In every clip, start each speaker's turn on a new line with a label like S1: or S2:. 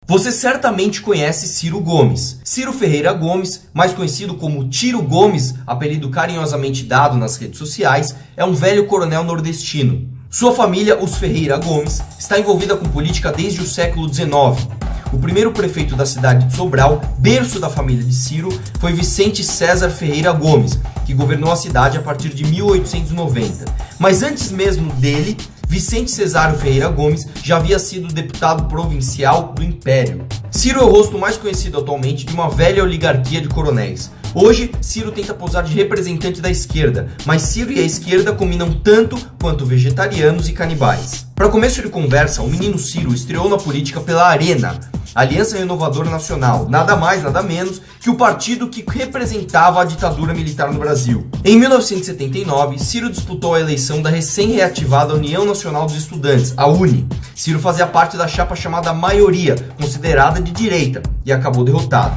S1: Você certamente conhece Ciro Gomes. Ciro Ferreira Gomes, mais conhecido como Tiro Gomes, apelido carinhosamente dado nas redes sociais, é um velho coronel nordestino. Sua família, os Ferreira Gomes, está envolvida com política desde o século XIX. O primeiro prefeito da cidade de Sobral, berço da família de Ciro, foi Vicente César Ferreira Gomes, que governou a cidade a partir de 1890. Mas antes mesmo dele, Vicente Cesário Ferreira Gomes já havia sido deputado provincial do Império. Ciro é o rosto mais conhecido atualmente de uma velha oligarquia de coronéis. Hoje, Ciro tenta posar de representante da esquerda, mas Ciro e a esquerda combinam tanto quanto vegetarianos e canibais. Para começo de conversa, o menino Ciro estreou na política pela Arena, Aliança Renovadora Nacional, nada mais, nada menos que o partido que representava a ditadura militar no Brasil. Em 1979, Ciro disputou a eleição da recém-reativada União Nacional dos Estudantes, a UNE. Ciro fazia parte da chapa chamada Maioria, considerada de direita, e acabou derrotado.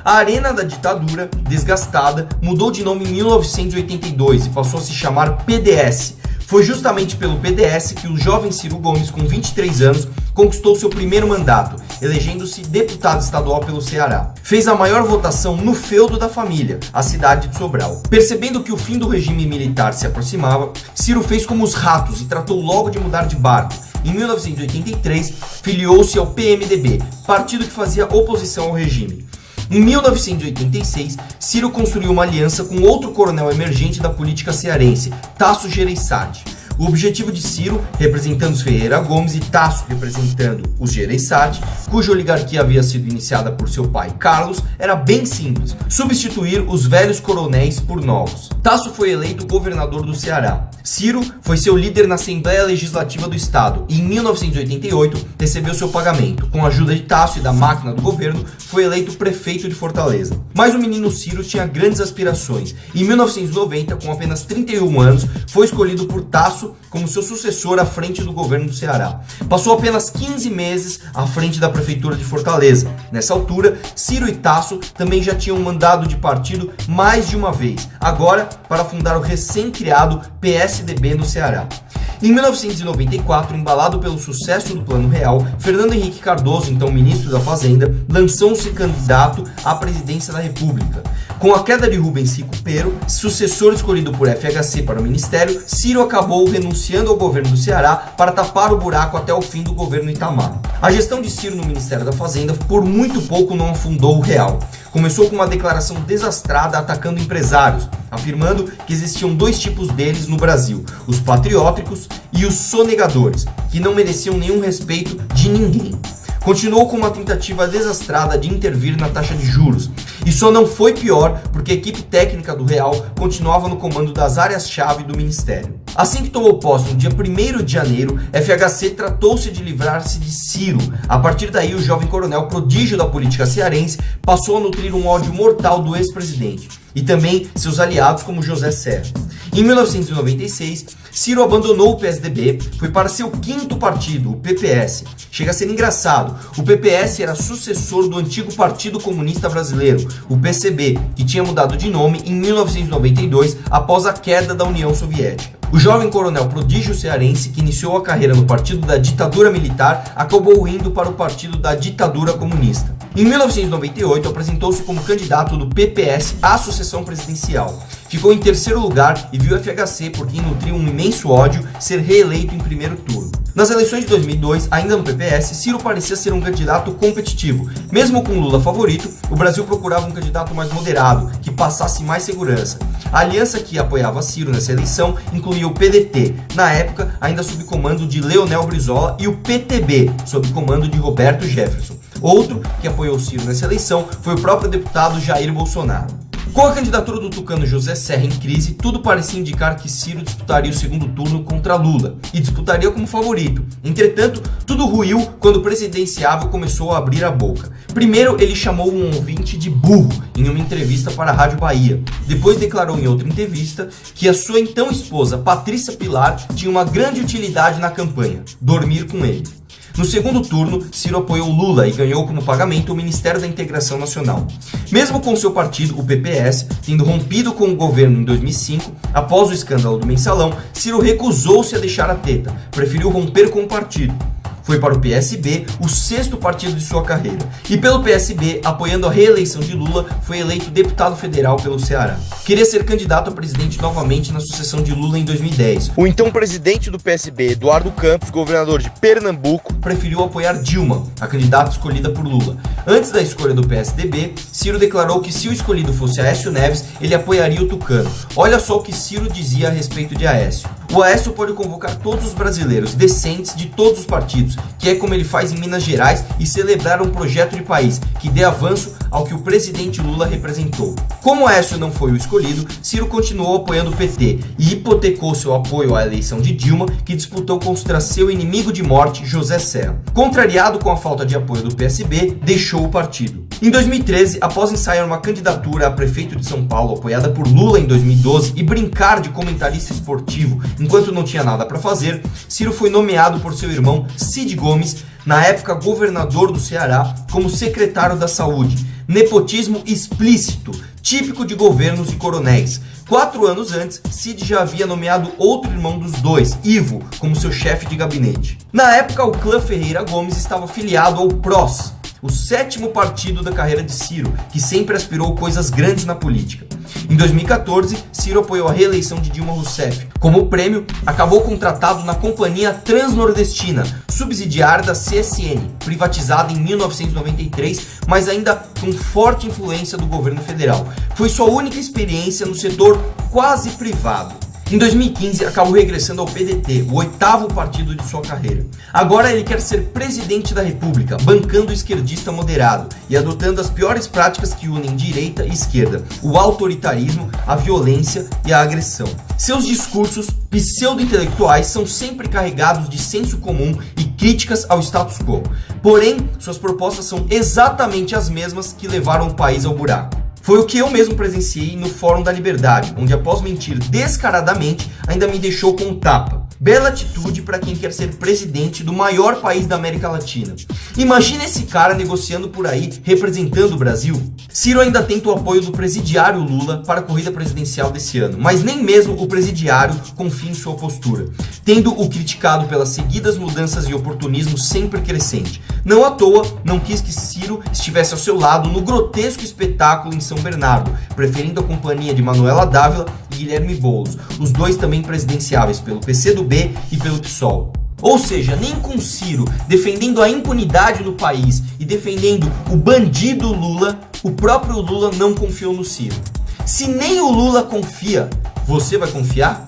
S1: A Arena da ditadura, desgastada, mudou de nome em 1982 e passou a se chamar PDS. Foi justamente pelo PDS que o jovem Ciro Gomes, com 23 anos, conquistou seu primeiro mandato, elegendo-se deputado estadual pelo Ceará. Fez a maior votação no feudo da família, a cidade de Sobral. Percebendo que o fim do regime militar se aproximava, Ciro fez como os ratos e tratou logo de mudar de barco. Em 1983, filiou-se ao PMDB, partido que fazia oposição ao regime. Em 1986, Ciro construiu uma aliança com outro coronel emergente da política cearense, Tasso Gereissati. O objetivo de Ciro, representando os Ferreira Gomes, e Tasso representando os Gereissati, cuja oligarquia havia sido iniciada por seu pai Carlos, era bem simples: substituir os velhos coronéis por novos. Tasso foi eleito governador do Ceará. Ciro foi seu líder na Assembleia Legislativa do Estado e em 1988 recebeu seu pagamento. Com a ajuda de Tasso e da máquina do governo, foi eleito prefeito de Fortaleza. Mas o menino Ciro tinha grandes aspirações. Em 1990, com apenas 31 anos, foi escolhido por Tasso como seu sucessor à frente do governo do Ceará. Passou apenas 15 meses à frente da prefeitura de Fortaleza. Nessa altura, Ciro e Tasso também já tinham mandado de partido mais de uma vez, agora para fundar o recém-criado PSDB no Ceará. Em 1994, embalado pelo sucesso do Plano Real, Fernando Henrique Cardoso, então ministro da Fazenda, lançou-se candidato à presidência da República. Com a queda de Rubens Rico Pero, sucessor escolhido por FHC para o ministério, Ciro acabou renunciando ao governo do Ceará para tapar o buraco até o fim do governo Itamar. A gestão de Ciro no Ministério da Fazenda por muito pouco não afundou o real. Começou com uma declaração desastrada atacando empresários, afirmando que existiam dois tipos deles no Brasil: os patrióticos e os sonegadores, que não mereciam nenhum respeito de ninguém. Continuou com uma tentativa desastrada de intervir na taxa de juros. E só não foi pior porque a equipe técnica do Real continuava no comando das áreas-chave do Ministério. Assim que tomou posse no dia 1º de janeiro, FHC tratou-se de livrar-se de Ciro. A partir daí, o jovem coronel prodígio da política cearense passou a nutrir um ódio mortal do ex-presidente e também seus aliados como José Serra. Em 1996, Ciro abandonou o PSDB, foi para seu quinto partido, o PPS. Chega a ser engraçado, o PPS era sucessor do antigo Partido Comunista Brasileiro, o PCB, que tinha mudado de nome em 1992 após a queda da União Soviética. O jovem coronel prodígio cearense, que iniciou a carreira no partido da ditadura militar, acabou indo para o partido da ditadura comunista. Em 1998, apresentou-se como candidato do PPS à sucessão presidencial. Ficou em terceiro lugar e viu FHC, por quem nutriu um imenso ódio, ser reeleito em primeiro turno. Nas eleições de 2002, ainda no PPS, Ciro parecia ser um candidato competitivo. Mesmo com Lula favorito, o Brasil procurava um candidato mais moderado, que passasse mais segurança. A aliança que apoiava Ciro nessa eleição incluía o PDT, na época ainda sob comando de Leonel Brizola, e o PTB, sob comando de Roberto Jefferson. Outro que apoiou Ciro nessa eleição foi o próprio deputado Jair Bolsonaro. Com a candidatura do tucano José Serra em crise, tudo parecia indicar que Ciro disputaria o segundo turno contra Lula e disputaria como favorito. Entretanto, tudo ruiu quando o presidenciável começou a abrir a boca. Primeiro, ele chamou um ouvinte de burro em uma entrevista para a Rádio Bahia. Depois declarou em outra entrevista que a sua então esposa, Patrícia Pilar, tinha uma grande utilidade na campanha: dormir com ele. No segundo turno, Ciro apoiou Lula e ganhou como pagamento o Ministério da Integração Nacional. Mesmo com seu partido, o PPS, tendo rompido com o governo em 2005, após o escândalo do Mensalão, Ciro recusou-se a deixar a teta, preferiu romper com o partido. Foi para o PSB o sexto partido de sua carreira. E pelo PSB, apoiando a reeleição de Lula, foi eleito deputado federal pelo Ceará. Queria ser candidato a presidente novamente na sucessão de Lula em 2010.
S2: O então presidente do PSB, Eduardo Campos, governador de Pernambuco,
S1: preferiu apoiar Dilma, a candidata escolhida por Lula. Antes da escolha do PSDB, Ciro declarou que se o escolhido fosse Aécio Neves, ele apoiaria o tucano. Olha só o que Ciro dizia a respeito de Aécio. O Aécio pode convocar todos os brasileiros decentes de todos os partidos, que é como ele faz em Minas Gerais, e celebrar um projeto de país que dê avanço ao que o presidente Lula representou. Como Aécio não foi o escolhido, Ciro continuou apoiando o PT e hipotecou seu apoio à eleição de Dilma, que disputou contra seu inimigo de morte, José Serra. Contrariado com a falta de apoio do PSB, deixou o partido. Em 2013, após ensaiar uma candidatura a prefeito de São Paulo apoiada por Lula em 2012 e brincar de comentarista esportivo enquanto não tinha nada para fazer, Ciro foi nomeado por seu irmão Cid Gomes, na época governador do Ceará, como secretário da Saúde. Nepotismo explícito, típico de governos de coronéis. 4 anos antes, Cid já havia nomeado outro irmão dos dois, Ivo, como seu chefe de gabinete. Na época, o clã Ferreira Gomes estava filiado ao PROS, o 7º partido da carreira de Ciro, que sempre aspirou coisas grandes na política. Em 2014, Ciro apoiou a reeleição de Dilma Rousseff. Como prêmio, acabou contratado na Companhia Transnordestina, subsidiária da CSN, privatizada em 1993, mas ainda com forte influência do governo federal. Foi sua única experiência no setor quase privado. Em 2015, acabou regressando ao PDT, o 8º partido de sua carreira. Agora ele quer ser presidente da República, bancando o esquerdista moderado e adotando as piores práticas que unem direita e esquerda, o autoritarismo, a violência e a agressão. Seus discursos pseudo-intelectuais são sempre carregados de senso comum e críticas ao status quo. Porém, suas propostas são exatamente as mesmas que levaram o país ao buraco. Foi o que eu mesmo presenciei no Fórum da Liberdade, onde após mentir descaradamente, ainda me deixou com um tapa. Bela atitude para quem quer ser presidente do maior país da América Latina. Imagina esse cara negociando por aí, representando o Brasil. Ciro ainda tenta o apoio do presidiário Lula para a corrida presidencial desse ano, mas nem mesmo o presidiário confia em sua postura, tendo o criticado pelas seguidas mudanças e oportunismo sempre crescente. Não à toa, não quis que Ciro estivesse ao seu lado no grotesco espetáculo em São Bernardo, preferindo a companhia de Manuela Dávila e Guilherme Boulos, os dois também presidenciáveis pelo PCdoB e pelo PSOL. Ou seja, nem com Ciro defendendo a impunidade no país e defendendo o bandido Lula, o próprio Lula não confiou no Ciro. Se nem o Lula confia, você vai confiar?